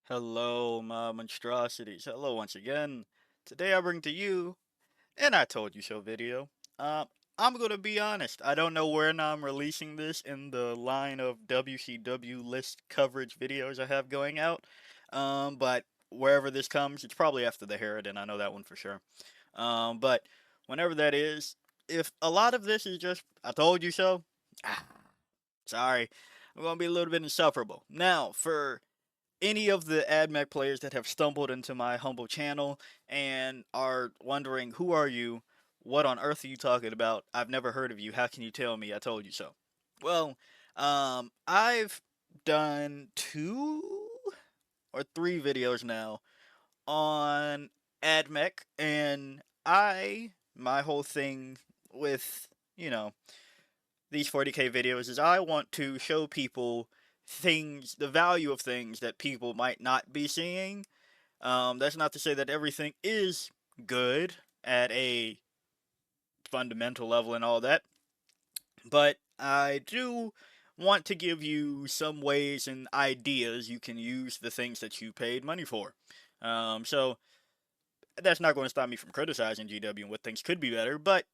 Hello, my monstrosities. Hello once again. Today I bring to you an I Told You So video. I'm gonna be honest, I don't know when I'm releasing this in the line of WCW list coverage videos I have going out. But wherever this comes, it's probably after the Harridan, I know that one for sure. But whenever that is, if a lot of this is just, I told you so, ah, sorry, I'm gonna be a little bit insufferable. Now, for any of the AdMech players that have stumbled into my humble channel and are wondering, who are you? What on earth are you talking about? I've never heard of you. How can you tell me? I told you so. Well, I've done 2 or 3 videos now on AdMech, and my whole thing with, you know, these 40K videos is I want to show people things, the value of things that people might not be seeing. That's not to say that everything is good at a fundamental level and all that, but I do want to give you some ways and ideas you can use the things that you paid money for. So that's not going to stop me from criticizing GW and what things could be better, but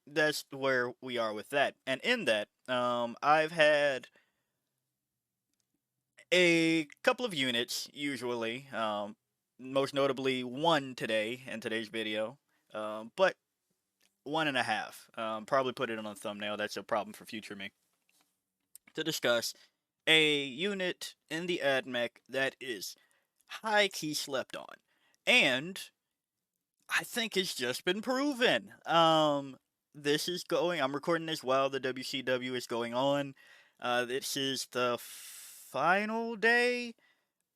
that's where we are with that. And in that, I've had a couple of units, usually, most notably one today in today's video, but one and a half. Probably put it on a thumbnail, that's a problem for future me. To discuss a unit in the AdMech that is high-key slept on. And I think it's just been proven. This is going, I'm recording this while the WCW is going on. This is the final day,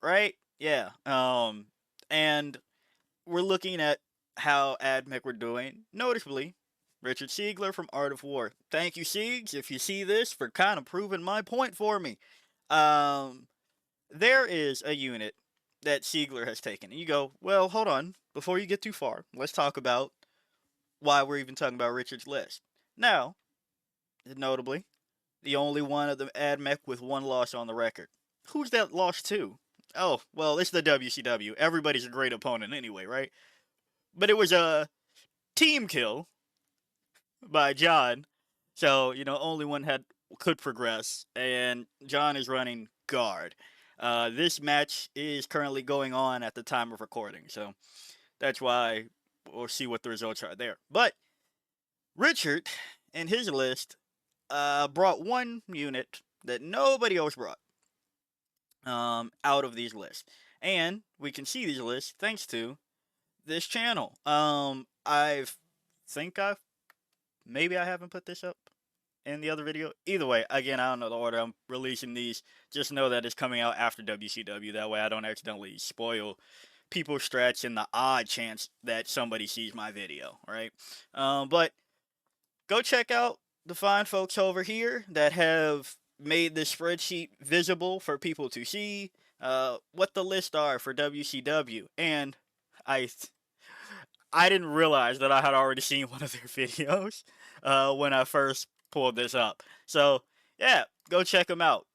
right? Yeah. And we're looking at how AdMech were doing. Noticeably, Richard Siegler from Art of War. Thank you, Siegs, if you see this, for kind of proving my point for me. Um, there is a unit that Siegler has taken. And you go, well, hold on. Before you get too far, let's talk about why we're even talking about Richard's list. Now, notably, the only one of the AdMech with one loss on the record. Who's that lost to? Oh, well, it's the WCW. Everybody's a great opponent anyway, right? But it was a team kill by John. So, only one could progress, and John is running guard. This match is currently going on at the time of recording, so that's why we'll see what the results are there. But Richard, in his list, brought one unit that nobody else brought out of these lists. And we can see these lists thanks to this channel. I've think I've maybe I haven't put this up in the other video. Either way, again, I don't know the order I'm releasing these. Just know that it's coming out after WCW. That way I don't accidentally spoil people's strats in the odd chance that somebody sees my video, right? But go check out the fine folks over here that have made this spreadsheet visible for people to see what the lists are for WCW. And I I didn't realize that I had already seen one of their videos when I first pulled this up. So yeah, go check them out.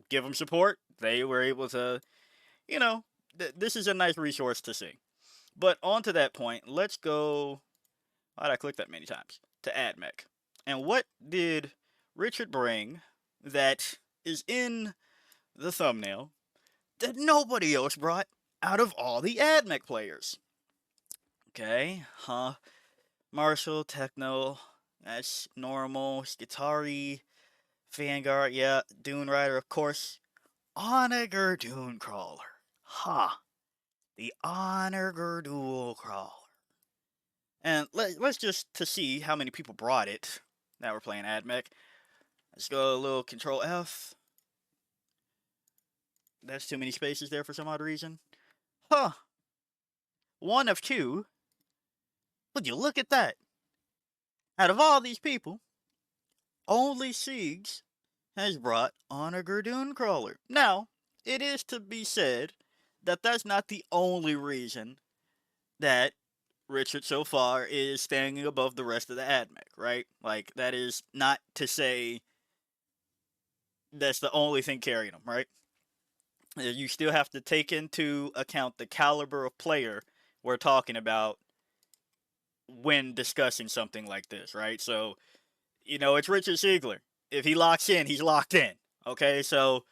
Give them support. They were able to, this is a nice resource to see. But on to that point, let's go. Why'd I click that many times? To AdMech. And what did Richard bring that is in the thumbnail that nobody else brought out of all the AdMech players? Okay, Marshall, Techno, that's normal. Skitari, Vanguard, yeah. Dune Rider, of course. Onager Dunecrawler. The Onager Dunecrawler. And let's just to see how many people brought it. Now we're playing AdMech. Let's go a little Control F. That's too many spaces there for some odd reason. Huh. One of two. Would you look at that? Out of all these people, only Siegs has brought Onager Dunecrawler. Now, it is to be said that that's not the only reason that Richard so far is standing above the rest of the AdMech, right? Like, that is not to say that's the only thing carrying him, right? You still have to take into account the caliber of player we're talking about when discussing something like this, right? So, it's Richard Siegler. If he locks in, he's locked in. Okay, so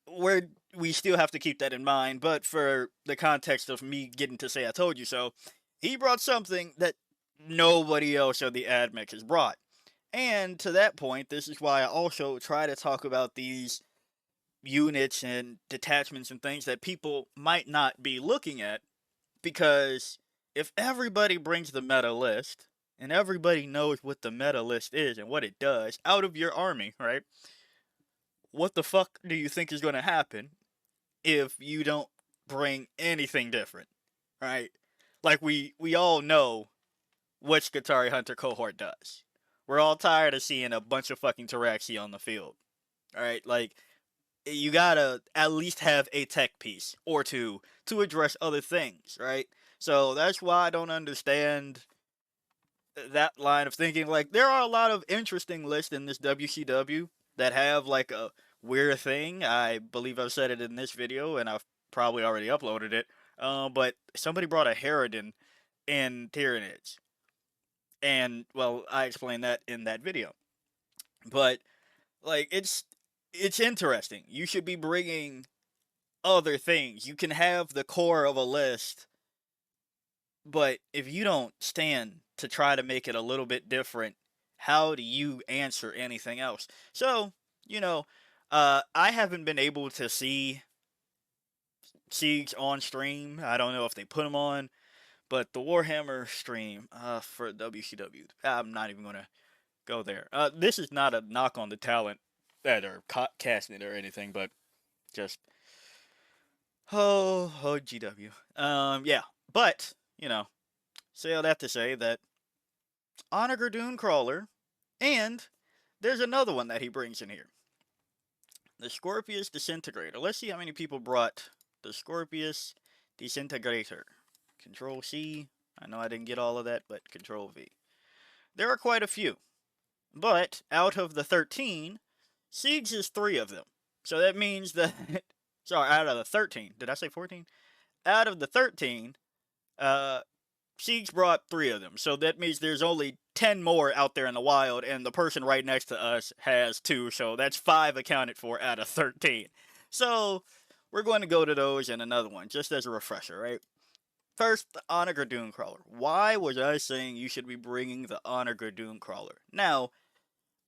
we still have to keep that in mind. But for the context of me getting to say I told you so, he brought something that nobody else on the AdMech has brought. And to that point, this is why I also try to talk about these units and detachments and things that people might not be looking at, because if everybody brings the meta list and everybody knows what the meta list is and what it does out of your army, right? What the fuck do you think is going to happen if you don't bring anything different, right? Like we all know what Skitarii Hunter cohort does. We're all tired of seeing a bunch of fucking Taraxi on the field, alright? Like, you gotta at least have a tech piece or two to address other things, right? So that's why I don't understand that line of thinking. Like, there are a lot of interesting lists in this WCW that have like a weird thing. I believe I've said it in this video, and I've probably already uploaded it. But somebody brought a Harridan in Tyranids, and well, I explained that in that video. But like, it's interesting. You should be bringing other things. You can have the core of a list, but if you don't stand to try to make it a little bit different, how do you answer anything else? So, I haven't been able to see Siege on stream. I don't know if they put them on, but the Warhammer stream for WCW, I'm not even going to go there. This is not a knock on the talent that are casting it or anything, but just GW. Yeah, but say all that to say that Onager Dunecrawler, and there's another one that he brings in here, the Scorpius Disintegrator. Let's see how many people brought the Scorpius Disintegrator. Control C. I know I didn't get all of that, but Control V. There are quite a few, but out of the 13, Siege is 3 of them. So that means that sorry, out of the 13, did I say 14? Out of the 13, Siege brought 3 of them. So that means there's only 10 more out there in the wild, and the person right next to us has 2, so that's 5 accounted for out of 13. So we're going to go to those and another one, just as a refresher, right? First, the Onager Dunecrawler. Why was I saying you should be bringing the Onager Dunecrawler? Now,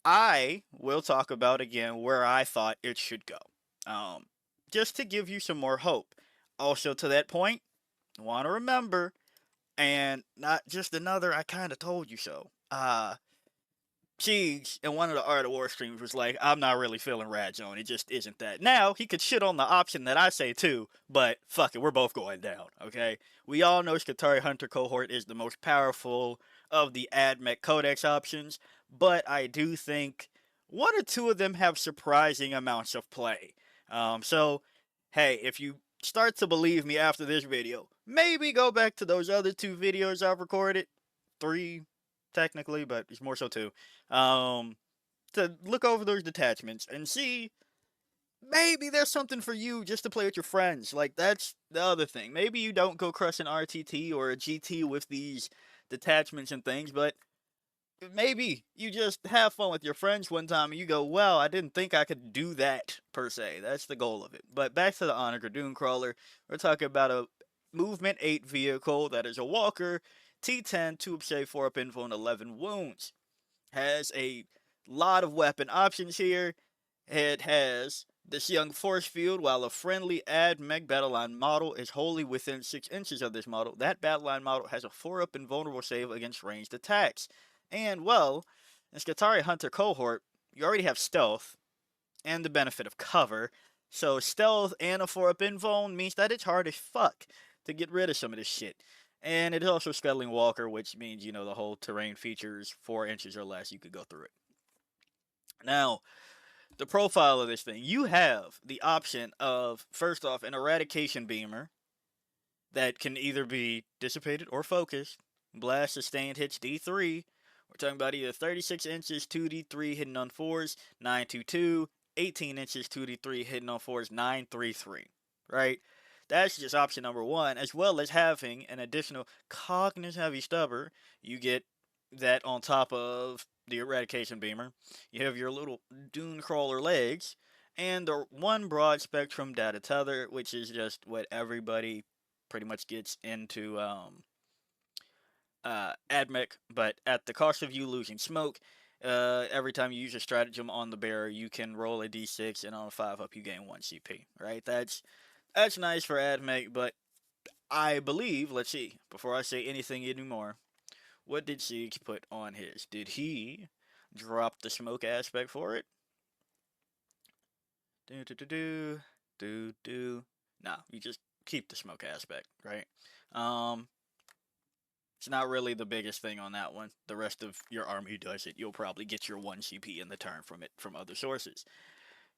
I will talk about again where I thought it should go. Just to give you some more hope. Also, to that point, I want to remember, and not just another I kind of told you so. Siege in one of the Art of War streams was like, I'm not really feeling Rad Zone. It just isn't that. Now, he could shit on the option that I say too, but fuck it, we're both going down, okay? We all know Skitarii Hunter cohort is the most powerful of the AdMech Codex options, but I do think one or two of them have surprising amounts of play. So, hey, if you start to believe me after this video, maybe go back to those other 2 videos I've recorded. 3, technically, but it's more so 2. To look over those detachments and see maybe there's something for you just to play with your friends. Like, that's the other thing. Maybe you don't go crush an RTT or a GT with these detachments and things, but maybe you just have fun with your friends one time and you go, well, I didn't think I could do that, per se. That's the goal of it. But back to the Onager Dunecrawler, we're talking about a Movement 8 vehicle that is a walker, T10, 2 obsave, 4 up info, and 11 wounds. Has a lot of weapon options here. It has this young force field. While a friendly AdMech battleline model is wholly within 6 inches of this model, that battleline model has a 4 up invulnerable save against ranged attacks. And, well, in Skitarii Hunter cohort, you already have stealth and the benefit of cover. So stealth and a 4 up invuln means that it's hard as fuck to get rid of some of this shit. And it is also Scuttling Walker, which means, the whole terrain features 4 inches or less, you could go through it. Now, the profile of this thing, you have the option of, first off, an eradication beamer that can either be dissipated or focused. Blast sustained hits D3. We're talking about either 36 inches 2D3 hitting on 4s, 922, 18 inches 2D3 hitting on 4s, 933. right? That's just option number one, as well as having an additional cognitive heavy stubber. You get that on top of the eradication beamer. You have your little Dunecrawler legs, and the one broad spectrum data tether, which is just what everybody pretty much gets into AdMech, but at the cost of you losing smoke. Every time you use a stratagem on the bearer, you can roll a d6, and on a 5 up, you gain 1 CP. Right? That's nice for AdMech, but I believe, let's see, before I say anything anymore, what did Siege put on his? Did he drop the smoke aspect for it? Do do do do do do. No, you just keep the smoke aspect, right? Um, it's not really the biggest thing on that one. The rest of your army does it. You'll probably get your 1 CP in the turn from it from other sources.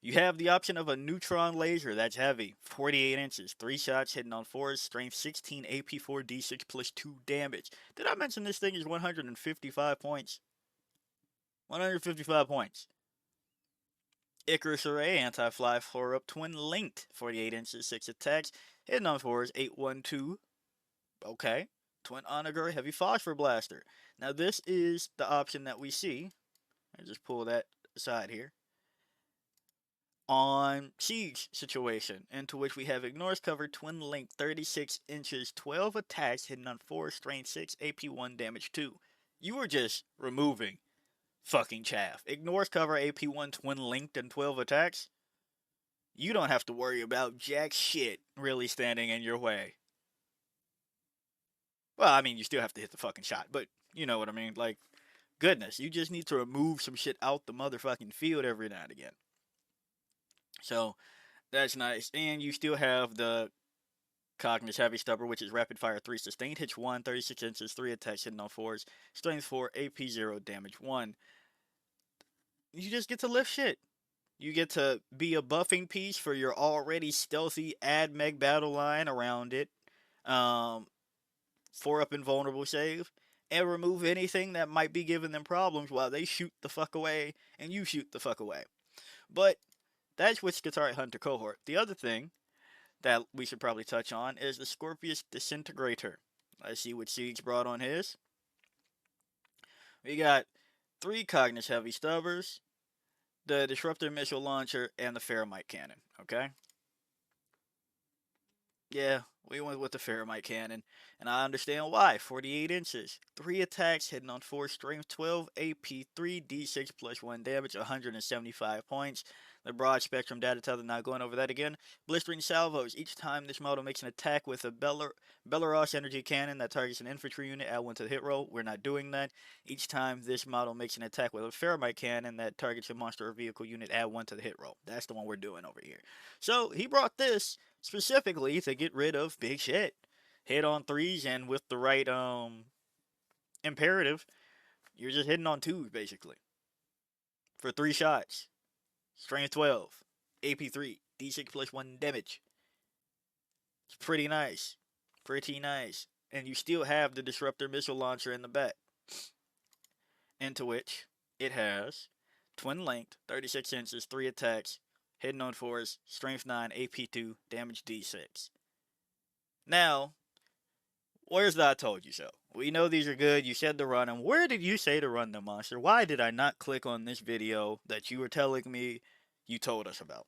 You have the option of a neutron laser that's heavy, 48 inches, 3 shots hitting on 4s, strength 16, AP4, D6 plus 2 damage. Did I mention this thing is 155 points? 155 points. Icarus Array, anti-fly, 4 up, twin linked, 48 inches, 6 attacks, hitting on 4s, 812. Okay. Twin Onager, heavy phosphor blaster. Now this is the option that we see. I just pull that aside here. On Siege situation, into which we have Ignores Cover, Twin Link, 36 inches, 12 attacks, hitting on 4, strength 6, AP1, damage 2. You are just removing fucking chaff. Ignores Cover, AP1, Twin Linked, and 12 attacks. You don't have to worry about jack shit really standing in your way. Well, I mean, you still have to hit the fucking shot, but you know what I mean? Like, goodness, you just need to remove some shit out the motherfucking field every now and again. So, that's nice. And you still have the Cognitive Heavy Stubber, which is Rapid Fire 3, Sustained Hits 1, 36 inches, 3 attacks hitting on 4s, Strength 4, AP 0, Damage 1. You just get to lift shit. You get to be a buffing piece for your already stealthy AdMech battle line around it. 4 up invulnerable save. And remove anything that might be giving them problems while they shoot the fuck away and you shoot the fuck away. But that's with Skitarii Hunter cohort. The other thing that we should probably touch on is the Scorpius Disintegrator. Let's see what Siege brought on his. We got 3 Cognitive Heavy Stubbers, the Disruptor Missile Launcher, and the Ferromite Cannon. Okay? Yeah, we went with the Ferromite Cannon, and I understand why. 48 inches, 3 attacks, hitting on 4 strength, 12 AP, 3 D6 plus 1 damage, 175 points. The broad spectrum data tether, not going over that again. Blistering salvos. Each time this model makes an attack with a Belarus energy cannon that targets an infantry unit, add 1 to the hit roll. We're not doing that. Each time this model makes an attack with a Ferromite cannon that targets a monster or vehicle unit, add 1 to the hit roll. That's the one we're doing over here. So he brought this specifically to get rid of big shit. Hit on 3s, and with the right imperative, you're just hitting on 2s basically. For 3 shots. Strength 12. AP 3. D6 plus 1 damage. It's pretty nice. Pretty nice. And you still have the Disruptor Missile Launcher in the back. Into which it has twin length, 36 inches, 3 attacks, hitting on 4s, strength 9, AP 2, damage D6. Now, where's the I told you so? We know these are good. You said to run them. Where did you say to run them, Monster? Why did I not click on this video that you were telling me you told us about?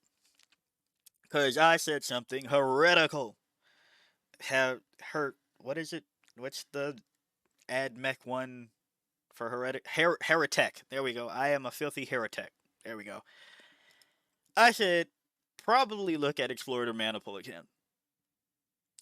Because I said something heretical. What is it? What's the AdMech one for heretic? There we go. I am a filthy heretic. There we go. I said, probably look at Explorator Maniple again.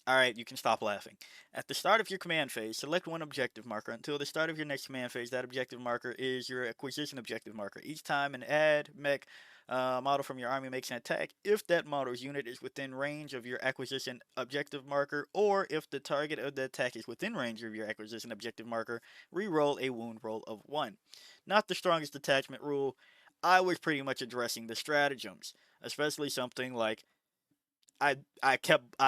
Alright, you can stop laughing. At the start of your command phase, select one objective marker. Until the start of your next command phase, that objective marker is your acquisition objective marker. Each time an AdMech model from your army makes an attack, if that model's unit is within range of your acquisition objective marker, or if the target of the attack is within range of your acquisition objective marker, re-roll a wound roll of 1. Not the strongest attachment rule. I was pretty much addressing the stratagems, especially something like I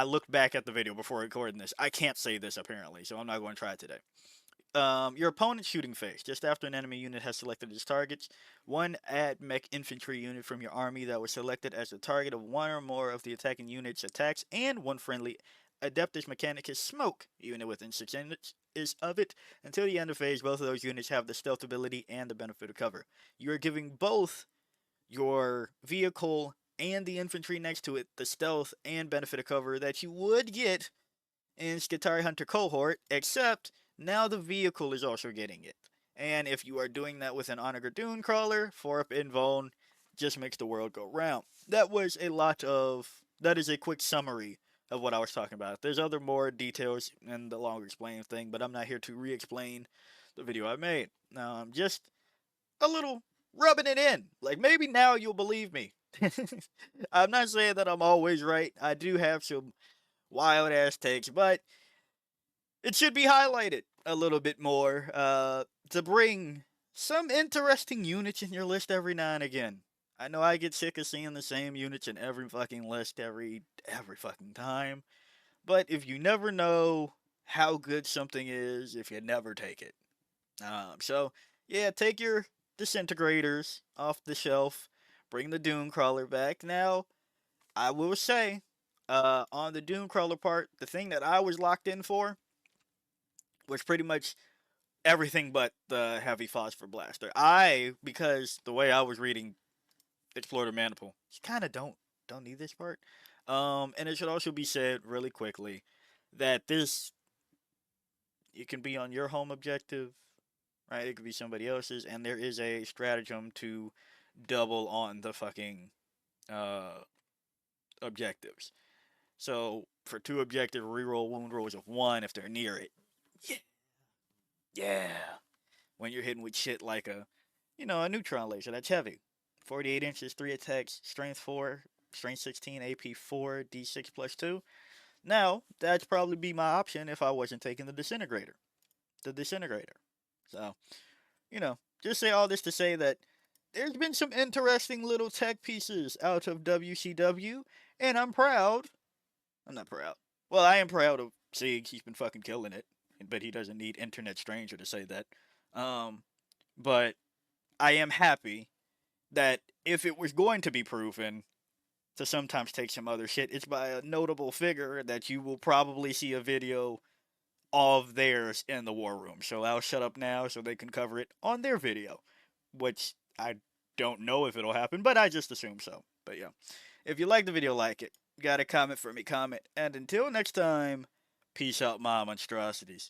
looked back at the video before recording this. I can't say this apparently, so I'm not going to try it today. Your opponent's shooting phase. Just after an enemy unit has selected its targets, one AdMech infantry unit from your army that was selected as the target of one or more of the attacking unit's attacks, and one friendly Adeptus Mechanicus smoke unit within 6 inches of it. Until the end of phase, both of those units have the stealth ability and the benefit of cover. You are giving both your vehicle and the infantry next to it the stealth and benefit of cover that you would get in Skitarii Hunter cohort, except now the vehicle is also getting it. And if you are doing that with an Onager Dunecrawler, 4-up invuln just makes the world go round. That is a quick summary of what I was talking about. There's other more details in the longer explaining thing, but I'm not here to re-explain the video I made. Just a little rubbing it in. Like, maybe now you'll believe me. I'm not saying that I'm always right. I do have some wild ass takes, but it should be highlighted a little bit more to bring some interesting units in your list every now and again. I know I get sick of seeing the same units in every fucking list every fucking time, but if you never know how good something is, if you never take it. So yeah, take your disintegrators off the shelf, bring the Dunecrawler back. Now, I will say, on the Dunecrawler part, the thing that I was locked in for was pretty much everything but the heavy phosphor blaster. Because the way I was reading Explore the Maniple, you kind of don't need this part. And it should also be said really quickly that it can be on your home objective, right? It could be somebody else's, and there is a stratagem to double on the fucking objectives. So for 2 objective, reroll wound rolls of 1 if they're near it. Yeah. Yeah. When you're hitting with shit like a neutron laser, that's heavy. 48 inches, 3 attacks, strength 4, strength 16, AP 4, D6 plus 2. Now, that'd probably be my option if I wasn't taking the disintegrator. So, just say all this to say that there's been some interesting little tech pieces out of WCW, and I'm proud. I'm not proud. Well, I am proud of Sieg. He's been fucking killing it, but he doesn't need Internet Stranger to say that. But I am happy that if it was going to be proven to sometimes take some other shit, it's by a notable figure that you will probably see a video of theirs in the war room. So I'll shut up now so they can cover it on their video, which I don't know if it'll happen, but I just assume so. But yeah, if you like the video, like it. Got a comment for me, comment. And until next time, peace out, my monstrosities.